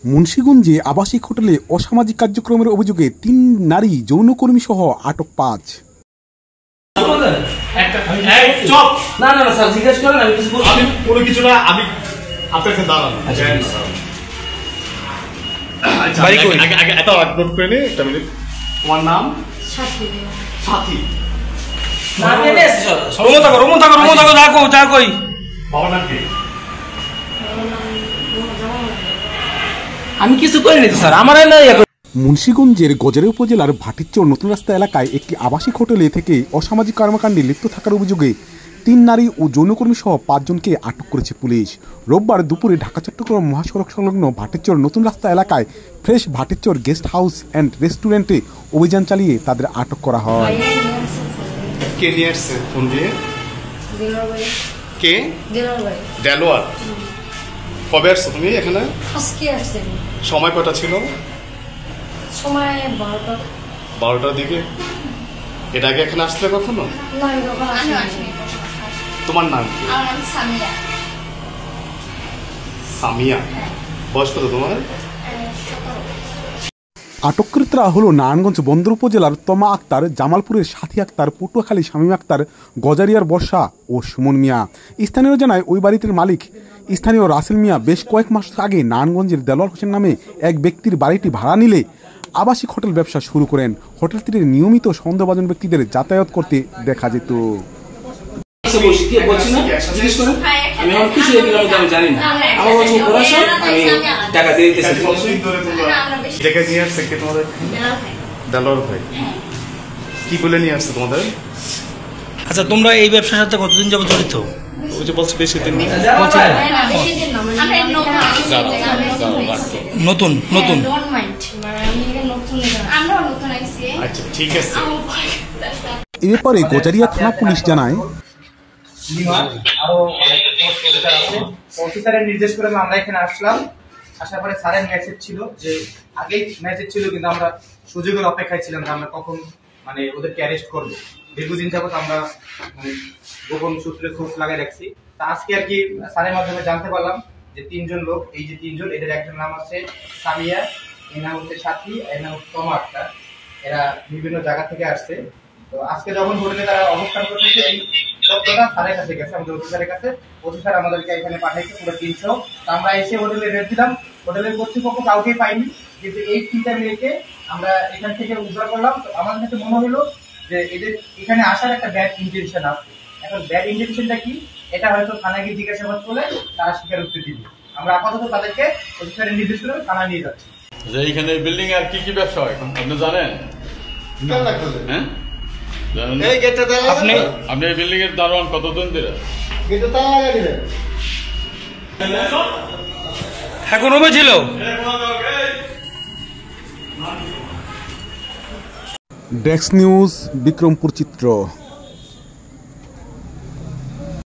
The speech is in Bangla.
মুন্সিগঞ্জে আবাসিক হোটেলে অসামাজিক কার্যক্রমের অভিযোগে ৩ নারী যৌনকর্মী সহ আটক ৫। আমি কিছু করিনি স্যার, আমার মুন্সিগঞ্জের গজারে উপজেলার ভাটিরচর নতুন রাস্তা এলাকায় একটি আবাসিক হোটেলে থেকে অসামাজিক কর্মকাণ্ডে লিপ্ত থাকার অভিযোগে ৩ নারী ও যৌনকর্মী সহ ৫ জনকে আটক করেছে পুলিশ। রোববার দুপুরে ঢাকা চট্টগ্রাম মহাসড়ক সংলগ্ন ভাটিরচর নতুন রাস্তা এলাকায় ফ্রেশ ভাটিরচর গেস্ট হাউস অ্যান্ড রেস্টুরেন্টে অভিযান চালিয়ে তাদের আটক করা হয়। কে নিয়ে আসছে ফোন দিয়ে? কে? দেলোয়ার। কবে আসছো তুমি এখানে? আজকে আসছে। সময় কটা ছিল? সময় 12টার দিকে। এর আগে এখানে আসলে কখনো? না, কখনো আসিনি। তোমার নাম কি? আমার নাম সামিয়া। সামিয়া। বয়স কত তোমার? আটককৃতরা হলো নারায়ণগঞ্জ বন্দর উপজেলার তমা আক্তার, জামালপুরের সাথী আক্তার, পটুয়াখালী শামীম আক্তার, গজারিয়ার বর্ষা ও সুমন মিয়া। স্থানীয় জানায় ওই বাড়িটির মালিক স্থানীয় রাসেল মিয়া বেশ কয়েক মাস আগে নারায়ণগঞ্জের দেলোয়ার হোসেন নামে এক ব্যক্তির বাড়িটি ভাড়া নিলে আবাসিক হোটেল ব্যবসা শুরু করেন। হোটেলটির নিয়মিত সন্দেহভাজন ব্যক্তিদের যাতায়াত করতে দেখা যেত। কি বলে নিয়ে আসছে তোমাদের? আচ্ছা, তোমরা এই ব্যবসার সাথে কতদিন যাবত জড়িত? বেশি দিন নতুন। আচ্ছা, ঠিক আছে। এ ব্যাপারে গজারিয়া থানা পুলিশ জানায়, অফিসারের নির্দেশ করে আমরা এখানে আসলাম। আসার পরে স্যারের মেসেজ ছিল, যে আগেই মেসেজ ছিল, কিন্তু আমরা সুযোগের অপেক্ষায় ছিলাম যে আমরা কখন ওদেরকে অ্যারেস্ট করবো। দীর্ঘদিন যাবত আমরা গোপন সূত্রে সোর্স লাগাই রাখছি। তা আজকে আর কি স্যারের মাধ্যমে জানতে পারলাম যে 3 জন লোক, এই যে 3 জন, এদের একজন নাম আছে সামিয়া, এর নাম হচ্ছে সাথী, এর নাম হচ্ছে তমা আক্তার। এরা বিভিন্ন জায়গা থেকে আসছে। তো আজকে যখন হোটেলে তারা অবস্থান করতেছে, এই তথ্যটা স্যারের কাছে গেছে, আমাদের অফিসারের কাছে। অফিসার আমাদেরকে এখানে পাঠাইছে পুরো 300। আমরা এসে হোটেলে রেট দিলাম। হোটেলের কর্তৃপক্ষ কাউকেই পাইনি, কিন্তু এই 3টা মেয়েকে আমরা এখান থেকে উদ্ধার করলাম। তো আমাদের কাছে মনে হলো যে এদের এখানে আসার একটা ব্যাড ইন্টেনশন আছে। এখন ব্যাড ইন্টেনশনটা কি, এটা হয়তো থানায় গিয়ে জিজ্ঞাসাবাদ করলে তারা স্বীকার উত্তর দিবে। আমরা আপাতত তাদেরকে অফিসারের নির্দেশ করে থানায় নিয়ে যাচ্ছি। এইখানে বিল্ডিং আর কি কি ব্যবসা হয় আপনি জানেন? হ্যাঁ, আপনি এই বিল্ডিং এর দারোয়ান কতদিন ধরে? এখন ছিল ডেস্ক নিউজ, বিক্রমপুর চিত্র।